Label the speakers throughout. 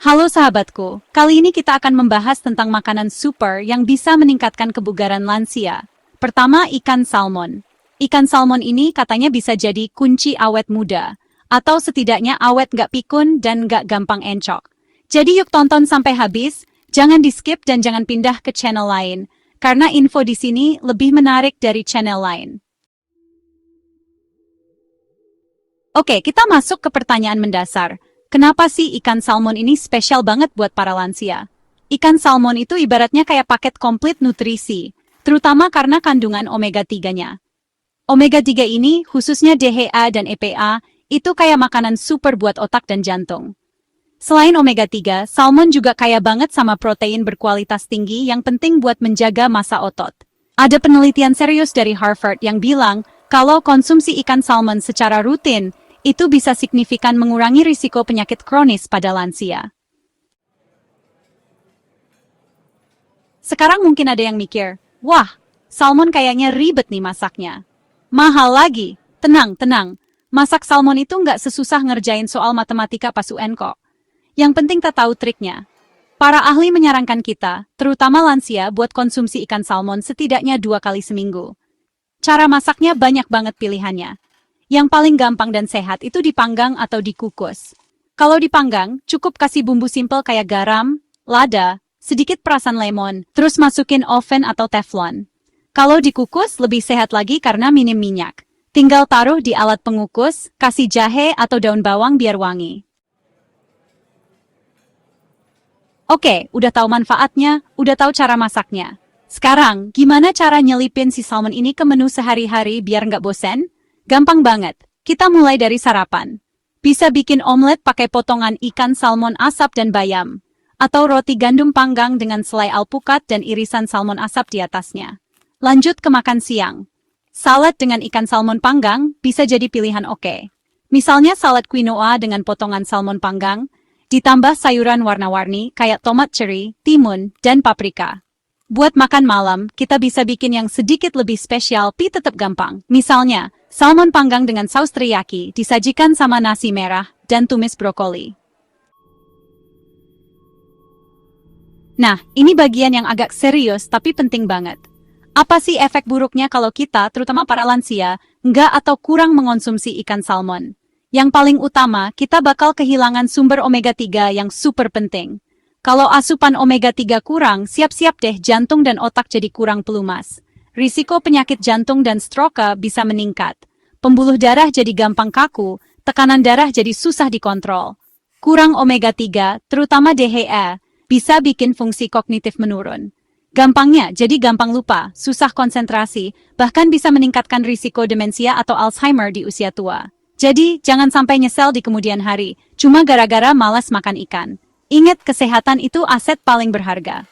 Speaker 1: Halo sahabatku, kali ini kita akan membahas tentang makanan super yang bisa meningkatkan kebugaran lansia. Pertama, ikan salmon. Ikan salmon ini katanya bisa jadi kunci awet muda, atau setidaknya awet nggak pikun dan nggak gampang encok. Jadi yuk tonton sampai habis, jangan di-skip dan jangan pindah ke channel lain, karena info di sini lebih menarik dari channel lain. Oke, kita masuk ke pertanyaan mendasar. Kenapa sih ikan salmon ini spesial banget buat para lansia? Ikan salmon itu ibaratnya kayak paket komplit nutrisi, terutama karena kandungan omega 3-nya. Omega 3 ini, khususnya DHA dan EPA, itu kayak makanan super buat otak dan jantung. Selain omega 3, salmon juga kaya banget sama protein berkualitas tinggi yang penting buat menjaga massa otot. Ada penelitian serius dari Harvard yang bilang, kalau konsumsi ikan salmon secara rutin, itu bisa signifikan mengurangi risiko penyakit kronis pada lansia. Sekarang mungkin ada yang mikir, wah, salmon kayaknya ribet nih masaknya. Mahal lagi. Tenang, tenang. Masak salmon itu nggak sesusah ngerjain soal matematika pas UN kok. Yang penting tak tahu triknya. Para ahli menyarankan kita, terutama lansia, buat konsumsi ikan salmon setidaknya 2 kali seminggu. Cara masaknya banyak banget pilihannya. Yang paling gampang dan sehat itu dipanggang atau dikukus. Kalau dipanggang, cukup kasih bumbu simpel kayak garam, lada, sedikit perasan lemon, terus masukin oven atau teflon. Kalau dikukus, lebih sehat lagi karena minim minyak. Tinggal taruh di alat pengukus, kasih jahe atau daun bawang biar wangi. Oke, udah tahu manfaatnya, udah tahu cara masaknya. Sekarang, gimana cara nyelipin si salmon ini ke menu sehari-hari biar nggak bosen? Gampang banget, kita mulai dari sarapan. Bisa bikin omelet pakai potongan ikan salmon asap dan bayam. Atau roti gandum panggang dengan selai alpukat dan irisan salmon asap di atasnya. Lanjut ke makan siang. Salad dengan ikan salmon panggang bisa jadi pilihan oke. Misalnya salad quinoa dengan potongan salmon panggang, ditambah sayuran warna-warni kayak tomat cherry, timun, dan paprika. Buat makan malam, kita bisa bikin yang sedikit lebih spesial tapi tetap gampang. Misalnya, salmon panggang dengan saus teriyaki disajikan sama nasi merah dan tumis brokoli. Nah, ini bagian yang agak serius tapi penting banget. Apa sih efek buruknya kalau kita, terutama para lansia, nggak atau kurang mengonsumsi ikan salmon? Yang paling utama, kita bakal kehilangan sumber omega 3 yang super penting. Kalau asupan omega 3 kurang, siap-siap deh jantung dan otak jadi kurang pelumas. Risiko penyakit jantung dan stroke bisa meningkat. Pembuluh darah jadi gampang kaku, tekanan darah jadi susah dikontrol. Kurang omega 3, terutama DHA, bisa bikin fungsi kognitif menurun. Gampangnya jadi gampang lupa, susah konsentrasi, bahkan bisa meningkatkan risiko demensia atau Alzheimer di usia tua. Jadi, jangan sampai nyesel di kemudian hari, cuma gara-gara malas makan ikan. Ingat, kesehatan itu aset paling berharga.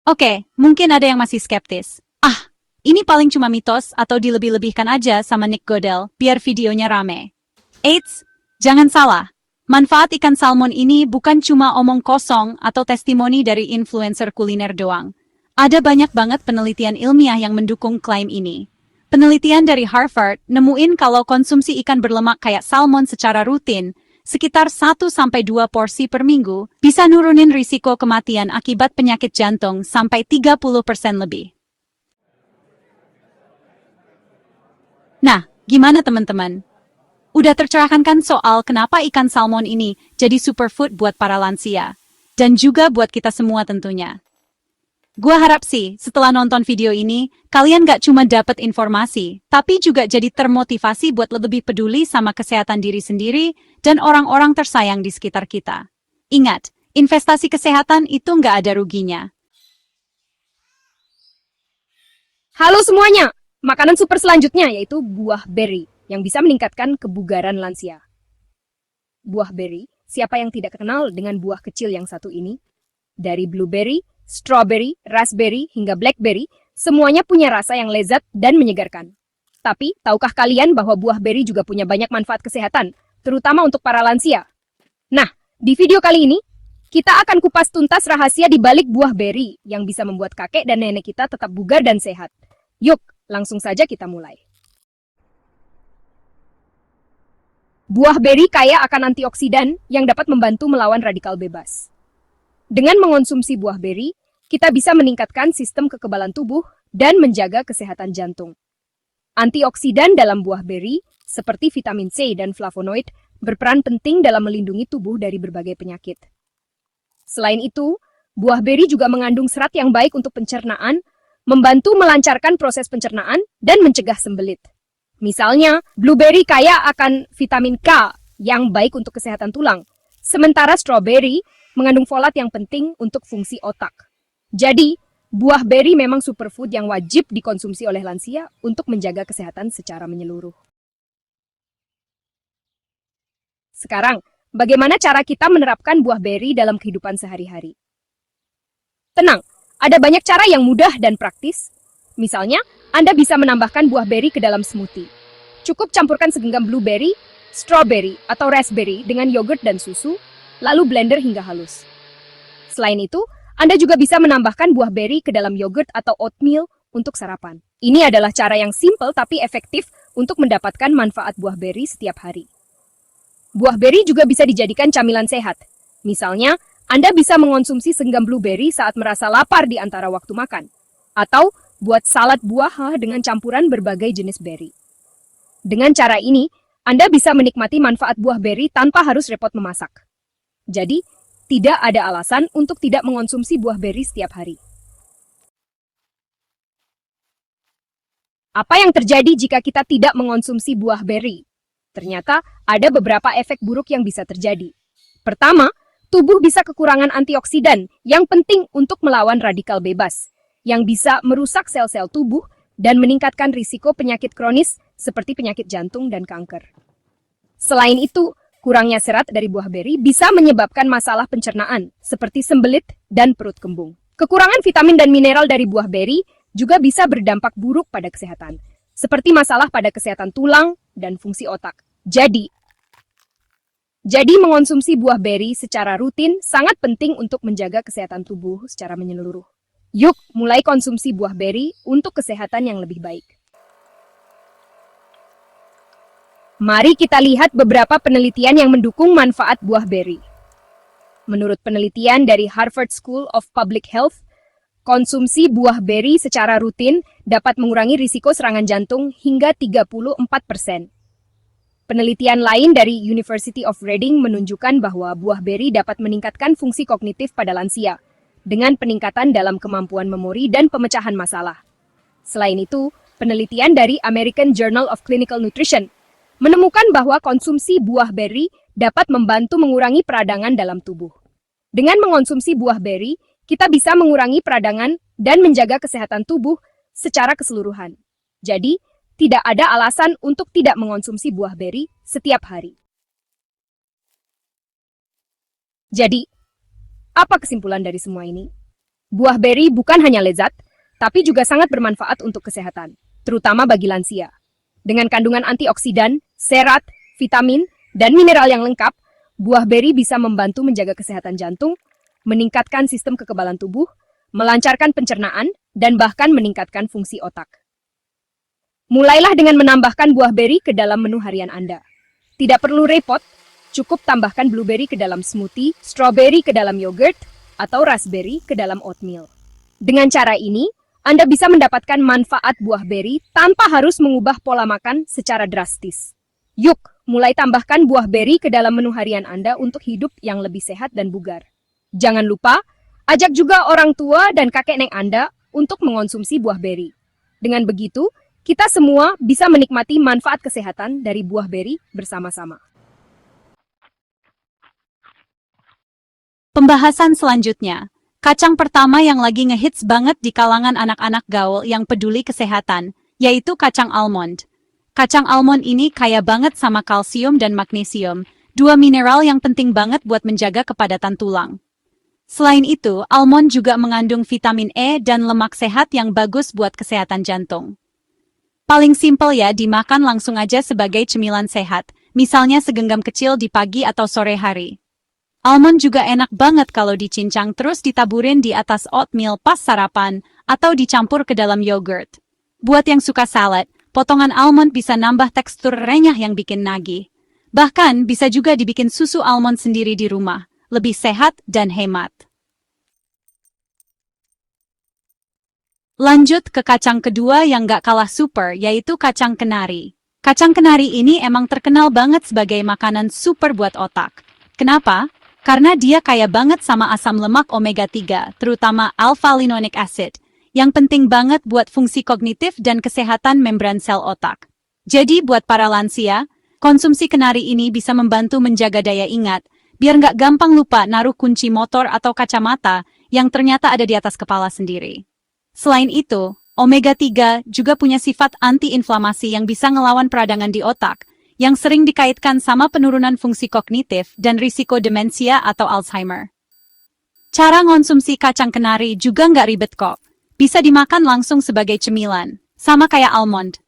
Speaker 1: Oke, mungkin ada yang masih skeptis. Ah, ini paling cuma mitos atau dilebih-lebihkan aja sama Nick Godel, biar videonya rame. Eits, jangan salah. Manfaat ikan salmon ini bukan cuma omong kosong atau testimoni dari influencer kuliner doang. Ada banyak banget penelitian ilmiah yang mendukung klaim ini. Penelitian dari Harvard nemuin kalau konsumsi ikan berlemak kayak salmon secara rutin, sekitar 1-2 porsi per minggu, bisa nurunin risiko kematian akibat penyakit jantung sampai 30% lebih. Nah, gimana teman-teman? Udah tercerahkan kan soal kenapa ikan salmon ini jadi superfood buat para lansia? Dan juga buat kita semua tentunya. Gua harap sih, setelah nonton video ini, kalian gak cuma dapat informasi, tapi juga jadi termotivasi buat lebih peduli sama kesehatan diri sendiri dan orang-orang tersayang di sekitar kita. Ingat, investasi kesehatan itu gak ada ruginya.
Speaker 2: Halo semuanya, makanan super selanjutnya yaitu buah beri yang bisa meningkatkan kebugaran lansia. Buah beri, siapa yang tidak kenal dengan buah kecil yang satu ini? Dari blueberry, strawberry, raspberry, hingga blackberry, semuanya punya rasa yang lezat dan menyegarkan. Tapi, tahukah kalian bahwa buah beri juga punya banyak manfaat kesehatan, terutama untuk para lansia? Nah, di video kali ini, kita akan kupas tuntas rahasia di balik buah beri yang bisa membuat kakek dan nenek kita tetap bugar dan sehat. Yuk, langsung saja kita mulai. Buah beri kaya akan antioksidan yang dapat membantu melawan radikal bebas. Dengan mengonsumsi buah beri, kita bisa meningkatkan sistem kekebalan tubuh dan menjaga kesehatan jantung. Antioksidan dalam buah beri, seperti vitamin C dan flavonoid, berperan penting dalam melindungi tubuh dari berbagai penyakit. Selain itu, buah beri juga mengandung serat yang baik untuk pencernaan, membantu melancarkan proses pencernaan, dan mencegah sembelit. Misalnya, blueberry kaya akan vitamin K yang baik untuk kesehatan tulang, sementara strawberry mengandung folat yang penting untuk fungsi otak. Jadi, buah beri memang superfood yang wajib dikonsumsi oleh lansia untuk menjaga kesehatan secara menyeluruh. Sekarang, bagaimana cara kita menerapkan buah beri dalam kehidupan sehari-hari? Tenang, ada banyak cara yang mudah dan praktis. Misalnya, Anda bisa menambahkan buah beri ke dalam smoothie. Cukup campurkan segenggam blueberry, strawberry, atau raspberry dengan yogurt dan susu, lalu blender hingga halus. Selain itu, Anda juga bisa menambahkan buah beri ke dalam yogurt atau oatmeal untuk sarapan. Ini adalah cara yang simpel tapi efektif untuk mendapatkan manfaat buah beri setiap hari. Buah beri juga bisa dijadikan camilan sehat. Misalnya, Anda bisa mengonsumsi segenggam blueberry saat merasa lapar di antara waktu makan. Atau buat salad buah dengan campuran berbagai jenis beri. Dengan cara ini, Anda bisa menikmati manfaat buah beri tanpa harus repot memasak. Jadi, tidak ada alasan untuk tidak mengonsumsi buah beri setiap hari. Apa yang terjadi jika kita tidak mengonsumsi buah beri? Ternyata ada beberapa efek buruk yang bisa terjadi. Pertama, tubuh bisa kekurangan antioksidan yang penting untuk melawan radikal bebas, yang bisa merusak sel-sel tubuh dan meningkatkan risiko penyakit kronis seperti penyakit jantung dan kanker. Selain itu, kurangnya serat dari buah beri bisa menyebabkan masalah pencernaan seperti sembelit dan perut kembung. Kekurangan vitamin dan mineral dari buah beri juga bisa berdampak buruk pada kesehatan, seperti masalah pada kesehatan tulang dan fungsi otak. Jadi mengonsumsi buah beri secara rutin sangat penting untuk menjaga kesehatan tubuh secara menyeluruh. Yuk, mulai konsumsi buah beri untuk kesehatan yang lebih baik. Mari kita lihat beberapa penelitian yang mendukung manfaat buah beri. Menurut penelitian dari Harvard School of Public Health, konsumsi buah beri secara rutin dapat mengurangi risiko serangan jantung hingga 34%. Penelitian lain dari University of Reading menunjukkan bahwa buah beri dapat meningkatkan fungsi kognitif pada lansia, dengan peningkatan dalam kemampuan memori dan pemecahan masalah. Selain itu, penelitian dari American Journal of Clinical Nutrition menemukan bahwa konsumsi buah beri dapat membantu mengurangi peradangan dalam tubuh. Dengan mengonsumsi buah beri, kita bisa mengurangi peradangan dan menjaga kesehatan tubuh secara keseluruhan. Jadi, tidak ada alasan untuk tidak mengonsumsi buah beri setiap hari. Jadi, apa kesimpulan dari semua ini? Buah beri bukan hanya lezat, tapi juga sangat bermanfaat untuk kesehatan, terutama bagi lansia. Dengan kandungan antioksidan, serat, vitamin, dan mineral yang lengkap, buah beri bisa membantu menjaga kesehatan jantung, meningkatkan sistem kekebalan tubuh, melancarkan pencernaan, dan bahkan meningkatkan fungsi otak. Mulailah dengan menambahkan buah beri ke dalam menu harian Anda. Tidak perlu repot, cukup tambahkan blueberry ke dalam smoothie, strawberry ke dalam yogurt, atau raspberry ke dalam oatmeal. Dengan cara ini, Anda bisa mendapatkan manfaat buah beri tanpa harus mengubah pola makan secara drastis. Yuk, mulai tambahkan buah beri ke dalam menu harian Anda untuk hidup yang lebih sehat dan bugar. Jangan lupa, ajak juga orang tua dan kakek nenek Anda untuk mengonsumsi buah beri. Dengan begitu, kita semua bisa menikmati manfaat kesehatan dari buah beri bersama-sama.
Speaker 1: Pembahasan selanjutnya, kacang pertama yang lagi ngehits banget di kalangan anak-anak gaul yang peduli kesehatan, yaitu kacang almond. Kacang almond ini kaya banget sama kalsium dan magnesium, dua mineral yang penting banget buat menjaga kepadatan tulang. Selain itu, almond juga mengandung vitamin E dan lemak sehat yang bagus buat kesehatan jantung. Paling simpel ya, dimakan langsung aja sebagai cemilan sehat, misalnya segenggam kecil di pagi atau sore hari. Almond juga enak banget kalau dicincang terus ditaburin di atas oatmeal pas sarapan atau dicampur ke dalam yogurt. Buat yang suka salad, potongan almond bisa nambah tekstur renyah yang bikin nagih. Bahkan bisa juga dibikin susu almond sendiri di rumah, lebih sehat dan hemat. Lanjut ke kacang kedua yang gak kalah super, yaitu kacang kenari. Kacang kenari ini emang terkenal banget sebagai makanan super buat otak. Kenapa? Karena dia kaya banget sama asam lemak omega-3, terutama alpha-linolic acid, yang penting banget buat fungsi kognitif dan kesehatan membran sel otak. Jadi buat para lansia, konsumsi kenari ini bisa membantu menjaga daya ingat, biar nggak gampang lupa naruh kunci motor atau kacamata yang ternyata ada di atas kepala sendiri. Selain itu, omega-3 juga punya sifat anti-inflamasi yang bisa ngelawan peradangan di otak, yang sering dikaitkan sama penurunan fungsi kognitif dan risiko demensia atau Alzheimer. Cara ngonsumsi kacang kenari juga nggak ribet kok. Bisa dimakan langsung sebagai cemilan, sama kayak almond.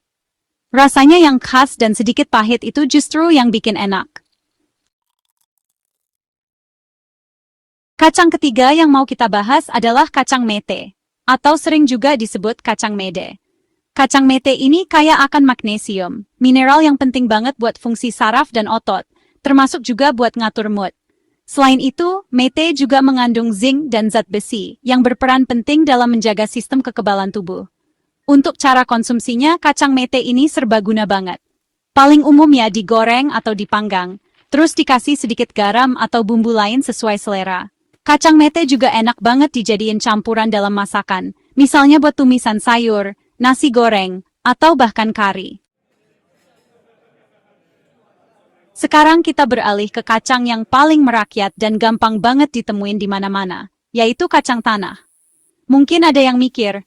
Speaker 1: Rasanya yang khas dan sedikit pahit itu justru yang bikin enak. Kacang ketiga yang mau kita bahas adalah kacang mete, atau sering juga disebut kacang mede. Kacang mete ini kaya akan magnesium, mineral yang penting banget buat fungsi saraf dan otot, termasuk juga buat ngatur mood. Selain itu, mete juga mengandung zinc dan zat besi, yang berperan penting dalam menjaga sistem kekebalan tubuh. Untuk cara konsumsinya, kacang mete ini serbaguna banget. Paling umum ya digoreng atau dipanggang, terus dikasih sedikit garam atau bumbu lain sesuai selera. Kacang mete juga enak banget dijadiin campuran dalam masakan, misalnya buat tumisan sayur, nasi goreng, atau bahkan kari. Sekarang kita beralih ke kacang yang paling merakyat dan gampang banget ditemuin di mana-mana, yaitu kacang tanah. Mungkin ada yang mikir,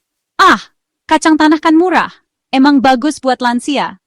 Speaker 1: kacang tanah kan murah, emang bagus buat lansia.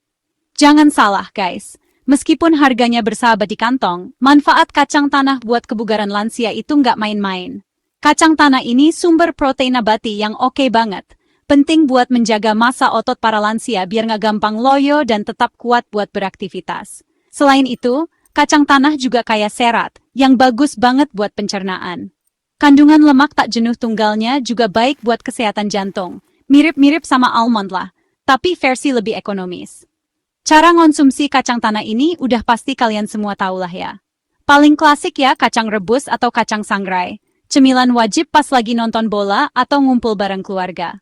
Speaker 1: Jangan salah guys. Meskipun harganya bersahabat di kantong, manfaat kacang tanah buat kebugaran lansia itu nggak main-main. Kacang tanah ini sumber protein nabati yang oke banget. Penting buat menjaga massa otot para lansia biar nggak gampang loyo dan tetap kuat buat beraktivitas. Selain itu, kacang tanah juga kaya serat, yang bagus banget buat pencernaan. Kandungan lemak tak jenuh tunggalnya juga baik buat kesehatan jantung. Mirip-mirip sama almond lah, tapi versi lebih ekonomis. Cara ngonsumsi kacang tanah ini udah pasti kalian semua tahu lah ya. Paling klasik ya kacang rebus atau kacang sangrai. Cemilan wajib pas lagi nonton bola atau ngumpul bareng keluarga.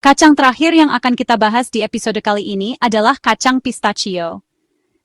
Speaker 1: Kacang terakhir yang akan kita bahas di episode kali ini adalah kacang pistachio.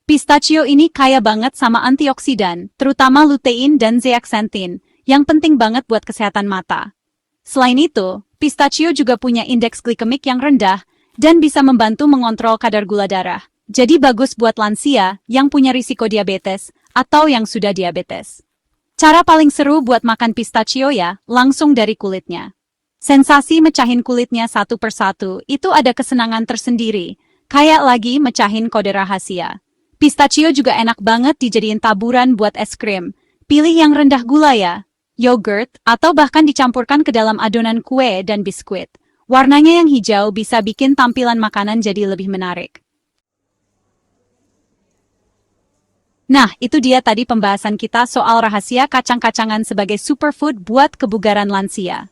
Speaker 1: Pistachio ini kaya banget sama antioksidan, terutama lutein dan zeaxanthin, yang penting banget buat kesehatan mata. Selain itu, pistachio juga punya indeks glikemik yang rendah dan bisa membantu mengontrol kadar gula darah. Jadi bagus buat lansia yang punya risiko diabetes atau yang sudah diabetes. Cara paling seru buat makan pistachio ya, langsung dari kulitnya. Sensasi mecahin kulitnya satu persatu itu ada kesenangan tersendiri, kayak lagi mecahin kode rahasia. Pistachio juga enak banget dijadiin taburan buat es krim. Pilih yang rendah gula ya. Yogurt, atau bahkan dicampurkan ke dalam adonan kue dan biskuit. Warnanya yang hijau bisa bikin tampilan makanan jadi lebih menarik. Nah, itu dia tadi pembahasan kita soal rahasia kacang-kacangan sebagai superfood buat kebugaran lansia.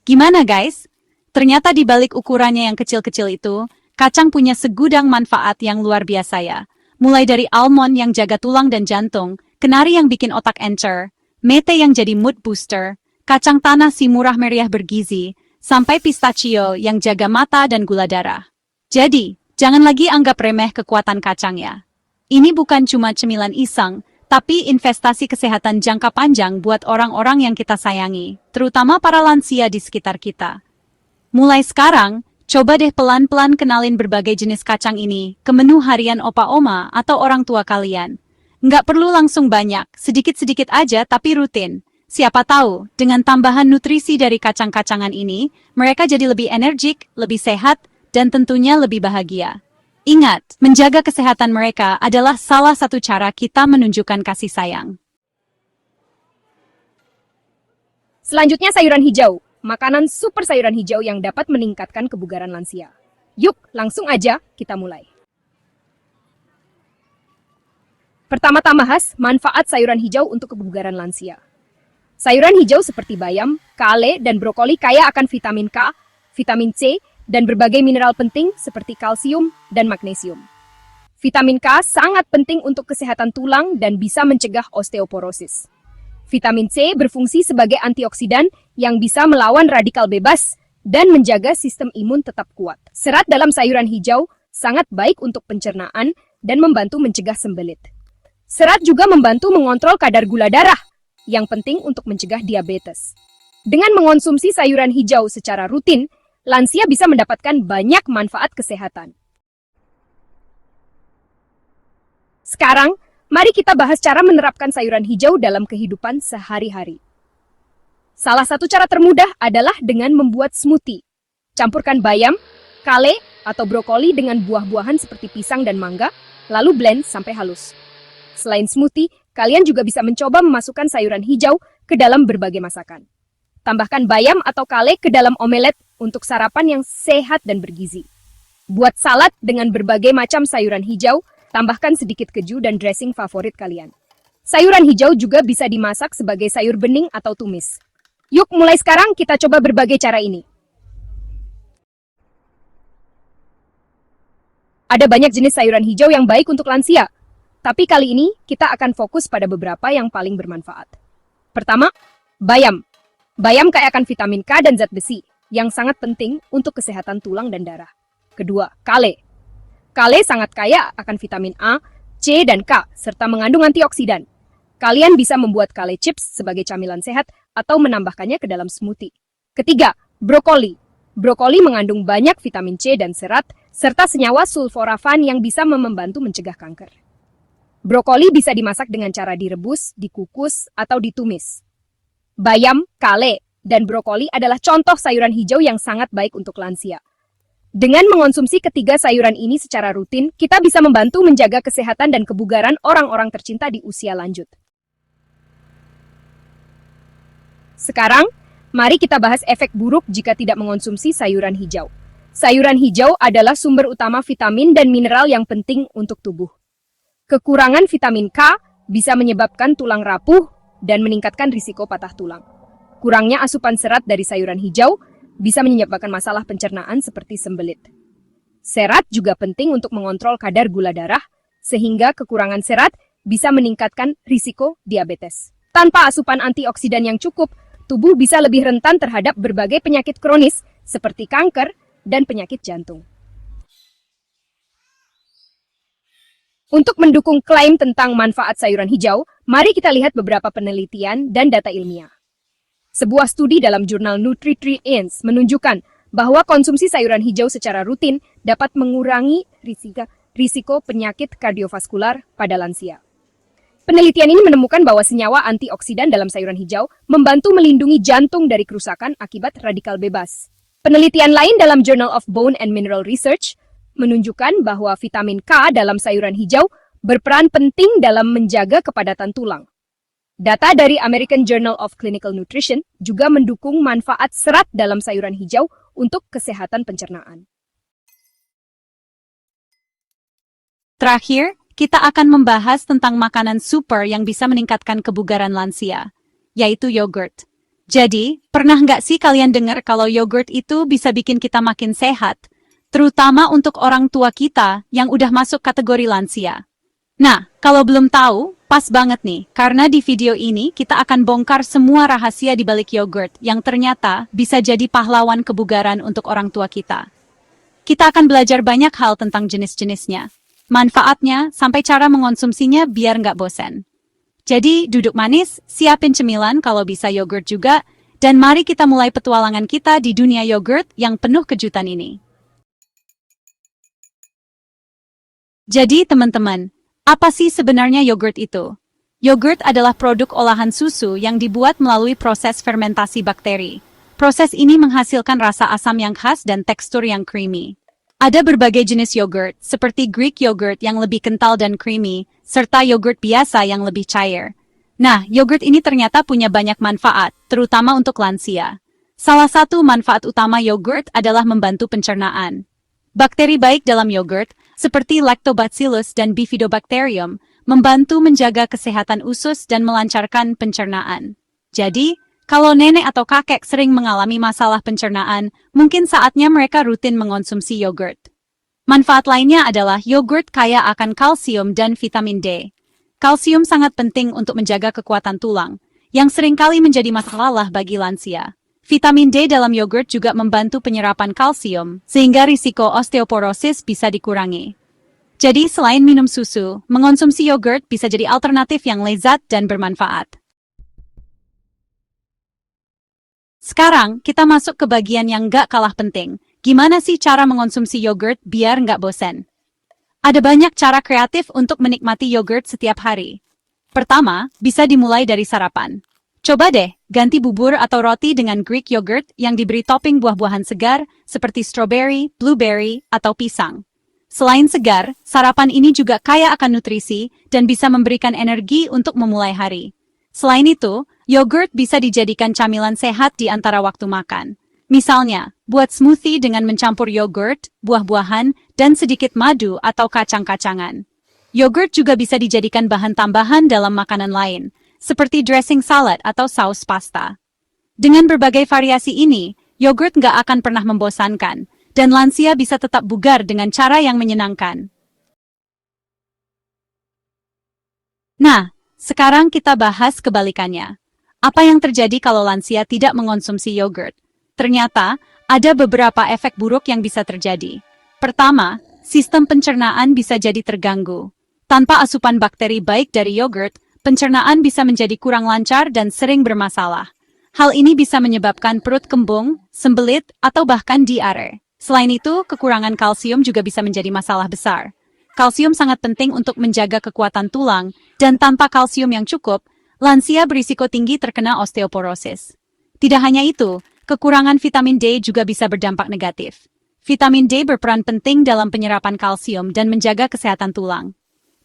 Speaker 1: Gimana guys? Ternyata di balik ukurannya yang kecil-kecil itu, kacang punya segudang manfaat yang luar biasa ya. Mulai dari almond yang jaga tulang dan jantung, kenari yang bikin otak encer, mete yang jadi mood booster, kacang tanah si murah meriah bergizi, sampai pistachio yang jaga mata dan gula darah. Jadi, jangan lagi anggap remeh kekuatan kacang ya. Ini bukan cuma cemilan iseng, tapi investasi kesehatan jangka panjang buat orang-orang yang kita sayangi, terutama para lansia di sekitar kita. Mulai sekarang, coba deh pelan-pelan kenalin berbagai jenis kacang ini ke menu harian opa-oma atau orang tua kalian. Nggak perlu langsung banyak, sedikit-sedikit aja tapi rutin. Siapa tahu, dengan tambahan nutrisi dari kacang-kacangan ini, mereka jadi lebih energik, lebih sehat, dan tentunya lebih bahagia. Ingat, menjaga kesehatan mereka adalah salah satu cara kita menunjukkan kasih sayang.
Speaker 2: Selanjutnya sayuran hijau. Makanan super sayuran hijau yang dapat meningkatkan kebugaran lansia. Yuk, langsung aja kita mulai. Pertama-tama bahas manfaat sayuran hijau untuk kebugaran lansia. Sayuran hijau seperti bayam, kale, dan brokoli kaya akan vitamin K, vitamin C, dan berbagai mineral penting seperti kalsium dan magnesium. Vitamin K sangat penting untuk kesehatan tulang dan bisa mencegah osteoporosis. Vitamin C berfungsi sebagai antioksidan yang bisa melawan radikal bebas dan menjaga sistem imun tetap kuat. Serat dalam sayuran hijau sangat baik untuk pencernaan dan membantu mencegah sembelit. Serat juga membantu mengontrol kadar gula darah, yang penting untuk mencegah diabetes. Dengan mengonsumsi sayuran hijau secara rutin, lansia bisa mendapatkan banyak manfaat kesehatan. Sekarang, mari kita bahas cara menerapkan sayuran hijau dalam kehidupan sehari-hari. Salah satu cara termudah adalah dengan membuat smoothie. Campurkan bayam, kale, atau brokoli dengan buah-buahan seperti pisang dan mangga, lalu blend sampai halus. Selain smoothie, kalian juga bisa mencoba memasukkan sayuran hijau ke dalam berbagai masakan. Tambahkan bayam atau kale ke dalam omelet untuk sarapan yang sehat dan bergizi. Buat salad dengan berbagai macam sayuran hijau, tambahkan sedikit keju dan dressing favorit kalian. Sayuran hijau juga bisa dimasak sebagai sayur bening atau tumis. Yuk, mulai sekarang kita coba berbagai cara ini. Ada banyak jenis sayuran hijau yang baik untuk lansia, tapi kali ini kita akan fokus pada beberapa yang paling bermanfaat. Pertama, bayam. Bayam kaya akan vitamin K dan zat besi, yang sangat penting untuk kesehatan tulang dan darah. Kedua, kale. Kale sangat kaya akan vitamin A, C, dan K, serta mengandung antioksidan. Kalian bisa membuat kale chips sebagai camilan sehat atau menambahkannya ke dalam smoothie. Ketiga, brokoli. Brokoli mengandung banyak vitamin C dan serat, serta senyawa sulforafan yang bisa membantu mencegah kanker. Brokoli bisa dimasak dengan cara direbus, dikukus, atau ditumis. Bayam, kale, dan brokoli adalah contoh sayuran hijau yang sangat baik untuk lansia. Dengan mengonsumsi ketiga sayuran ini secara rutin, kita bisa membantu menjaga kesehatan dan kebugaran orang-orang tercinta di usia lanjut. Sekarang, mari kita bahas efek buruk jika tidak mengonsumsi sayuran hijau. Sayuran hijau adalah sumber utama vitamin dan mineral yang penting untuk tubuh. Kekurangan vitamin K bisa menyebabkan tulang rapuh dan meningkatkan risiko patah tulang. Kurangnya asupan serat dari sayuran hijau bisa menyebabkan masalah pencernaan seperti sembelit. Serat juga penting untuk mengontrol kadar gula darah, sehingga kekurangan serat bisa meningkatkan risiko diabetes. Tanpa asupan antioksidan yang cukup, tubuh bisa lebih rentan terhadap berbagai penyakit kronis seperti kanker dan penyakit jantung. Untuk mendukung klaim tentang manfaat sayuran hijau, mari kita lihat beberapa penelitian dan data ilmiah. Sebuah studi dalam jurnal Nutrients menunjukkan bahwa konsumsi sayuran hijau secara rutin dapat mengurangi risiko penyakit kardiovaskular pada lansia. Penelitian ini menemukan bahwa senyawa antioksidan dalam sayuran hijau membantu melindungi jantung dari kerusakan akibat radikal bebas. Penelitian lain dalam Journal of Bone and Mineral Research menunjukkan bahwa vitamin K dalam sayuran hijau berperan penting dalam menjaga kepadatan tulang. Data dari American Journal of Clinical Nutrition juga mendukung manfaat serat dalam sayuran hijau untuk kesehatan pencernaan.
Speaker 1: Terakhir, kita akan membahas tentang makanan super yang bisa meningkatkan kebugaran lansia, yaitu yogurt. Jadi, pernah nggak sih kalian dengar kalau yogurt itu bisa bikin kita makin sehat, terutama untuk orang tua kita yang udah masuk kategori lansia? Nah, kalau belum tahu, pas banget nih, karena di video ini kita akan bongkar semua rahasia di balik yogurt yang ternyata bisa jadi pahlawan kebugaran untuk orang tua kita. Kita akan belajar banyak hal tentang jenis-jenisnya, manfaatnya, sampai cara mengonsumsinya biar nggak bosan. Jadi, duduk manis, siapin cemilan kalau bisa yogurt juga, dan mari kita mulai petualangan kita di dunia yogurt yang penuh kejutan ini. Jadi, teman-teman, apa sih sebenarnya yogurt itu? Yogurt adalah produk olahan susu yang dibuat melalui proses fermentasi bakteri. Proses ini menghasilkan rasa asam yang khas dan tekstur yang creamy. Ada berbagai jenis yogurt, seperti Greek yogurt yang lebih kental dan creamy, serta yogurt biasa yang lebih cair. Nah, yogurt ini ternyata punya banyak manfaat, terutama untuk lansia. Salah satu manfaat utama yogurt adalah membantu pencernaan. Bakteri baik dalam yogurt, seperti Lactobacillus dan Bifidobacterium, membantu menjaga kesehatan usus dan melancarkan pencernaan. Jadi, kalau nenek atau kakek sering mengalami masalah pencernaan, mungkin saatnya mereka rutin mengonsumsi yogurt. Manfaat lainnya adalah yogurt kaya akan kalsium dan vitamin D. Kalsium sangat penting untuk menjaga kekuatan tulang, yang seringkali menjadi masalah bagi lansia. Vitamin D dalam yogurt juga membantu penyerapan kalsium, sehingga risiko osteoporosis bisa dikurangi. Jadi selain minum susu, mengonsumsi yogurt bisa jadi alternatif yang lezat dan bermanfaat. Sekarang, kita masuk ke bagian yang gak kalah penting. Gimana sih cara mengonsumsi yogurt biar nggak bosan? Ada banyak cara kreatif untuk menikmati yogurt setiap hari. Pertama, bisa dimulai dari sarapan. Coba deh, ganti bubur atau roti dengan Greek yogurt yang diberi topping buah-buahan segar seperti strawberry, blueberry, atau pisang. Selain segar, sarapan ini juga kaya akan nutrisi dan bisa memberikan energi untuk memulai hari. Selain itu, yogurt bisa dijadikan camilan sehat di antara waktu makan. Misalnya, buat smoothie dengan mencampur yogurt, buah-buahan, dan sedikit madu atau kacang-kacangan. Yogurt juga bisa dijadikan bahan tambahan dalam makanan lain, seperti dressing salad atau saus pasta. Dengan berbagai variasi ini, yogurt nggak akan pernah membosankan, dan lansia bisa tetap bugar dengan cara yang menyenangkan. Nah, sekarang kita bahas kebalikannya. Apa yang terjadi kalau lansia tidak mengonsumsi yogurt? Ternyata, ada beberapa efek buruk yang bisa terjadi. Pertama, sistem pencernaan bisa jadi terganggu. Tanpa asupan bakteri baik dari yogurt, pencernaan bisa menjadi kurang lancar dan sering bermasalah. Hal ini bisa menyebabkan perut kembung, sembelit, atau bahkan diare. Selain itu, kekurangan kalsium juga bisa menjadi masalah besar. Kalsium sangat penting untuk menjaga kekuatan tulang, dan tanpa kalsium yang cukup, lansia berisiko tinggi terkena osteoporosis. Tidak hanya itu, kekurangan vitamin D juga bisa berdampak negatif. Vitamin D berperan penting dalam penyerapan kalsium dan menjaga kesehatan tulang.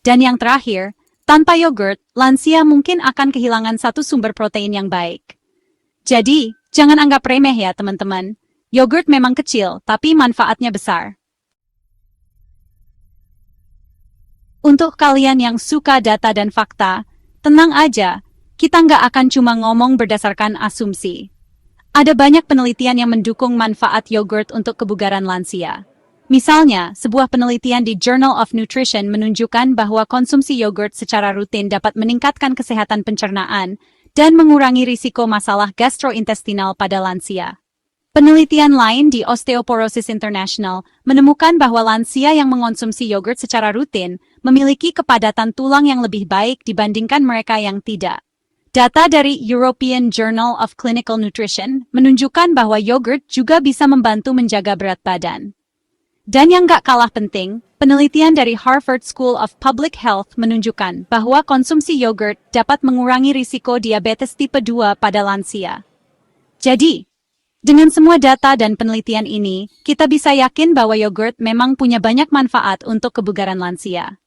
Speaker 1: Dan yang terakhir, tanpa yogurt, lansia mungkin akan kehilangan satu sumber protein yang baik. Jadi, jangan anggap remeh ya teman-teman. Yogurt memang kecil, tapi manfaatnya besar. Untuk kalian yang suka data dan fakta, tenang aja, kita nggak akan cuma ngomong berdasarkan asumsi. Ada banyak penelitian yang mendukung manfaat yogurt untuk kebugaran lansia. Misalnya, sebuah penelitian di Journal of Nutrition menunjukkan bahwa konsumsi yogurt secara rutin dapat meningkatkan kesehatan pencernaan dan mengurangi risiko masalah gastrointestinal pada lansia. Penelitian lain di Osteoporosis International menemukan bahwa lansia yang mengonsumsi yogurt secara rutin memiliki kepadatan tulang yang lebih baik dibandingkan mereka yang tidak. Data dari European Journal of Clinical Nutrition menunjukkan bahwa yogurt juga bisa membantu menjaga berat badan. Dan yang gak kalah penting, penelitian dari Harvard School of Public Health menunjukkan bahwa konsumsi yogurt dapat mengurangi risiko diabetes tipe 2 pada lansia. Jadi, dengan semua data dan penelitian ini, kita bisa yakin bahwa yogurt memang punya banyak manfaat untuk kebugaran lansia.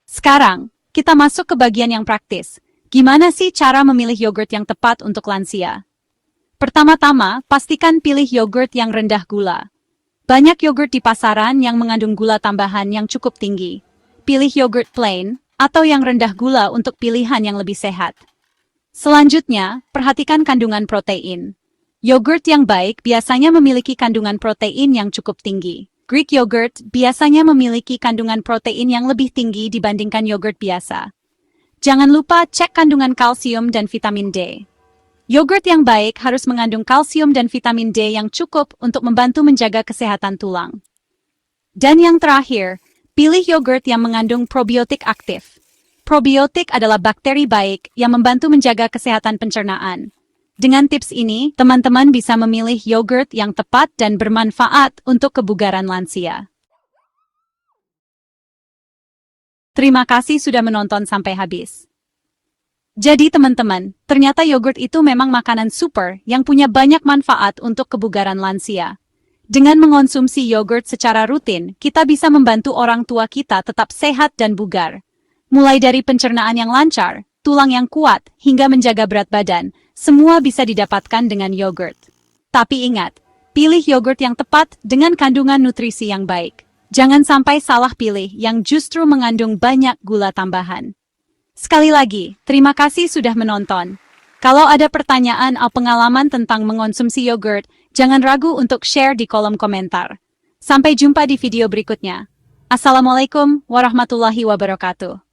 Speaker 1: Sekarang, kita masuk ke bagian yang praktis. Gimana sih cara memilih yogurt yang tepat untuk lansia? Pertama-tama, pastikan pilih yogurt yang rendah gula. Banyak yogurt di pasaran yang mengandung gula tambahan yang cukup tinggi. Pilih yogurt plain atau yang rendah gula untuk pilihan yang lebih sehat. Selanjutnya, perhatikan kandungan protein. Yogurt yang baik biasanya memiliki kandungan protein yang cukup tinggi. Greek yogurt biasanya memiliki kandungan protein yang lebih tinggi dibandingkan yogurt biasa. Jangan lupa cek kandungan kalsium dan vitamin D. Yogurt yang baik harus mengandung kalsium dan vitamin D yang cukup untuk membantu menjaga kesehatan tulang. Dan yang terakhir, pilih yogurt yang mengandung probiotik aktif. Probiotik adalah bakteri baik yang membantu menjaga kesehatan pencernaan. Dengan tips ini, teman-teman bisa memilih yogurt yang tepat dan bermanfaat untuk kebugaran lansia. Terima kasih sudah menonton sampai habis. Jadi teman-teman, ternyata yogurt itu memang makanan super yang punya banyak manfaat untuk kebugaran lansia. Dengan mengonsumsi yogurt secara rutin, kita bisa membantu orang tua kita tetap sehat dan bugar. Mulai dari pencernaan yang lancar, tulang yang kuat, hingga menjaga berat badan, semua bisa didapatkan dengan yogurt. Tapi ingat, pilih yogurt yang tepat dengan kandungan nutrisi yang baik. Jangan sampai salah pilih yang justru mengandung banyak gula tambahan. Sekali lagi, terima kasih sudah menonton. Kalau ada pertanyaan atau pengalaman tentang mengonsumsi yogurt, Jangan ragu untuk share di kolom komentar. Sampai jumpa di video berikutnya. Assalamualaikum warahmatullahi wabarakatuh.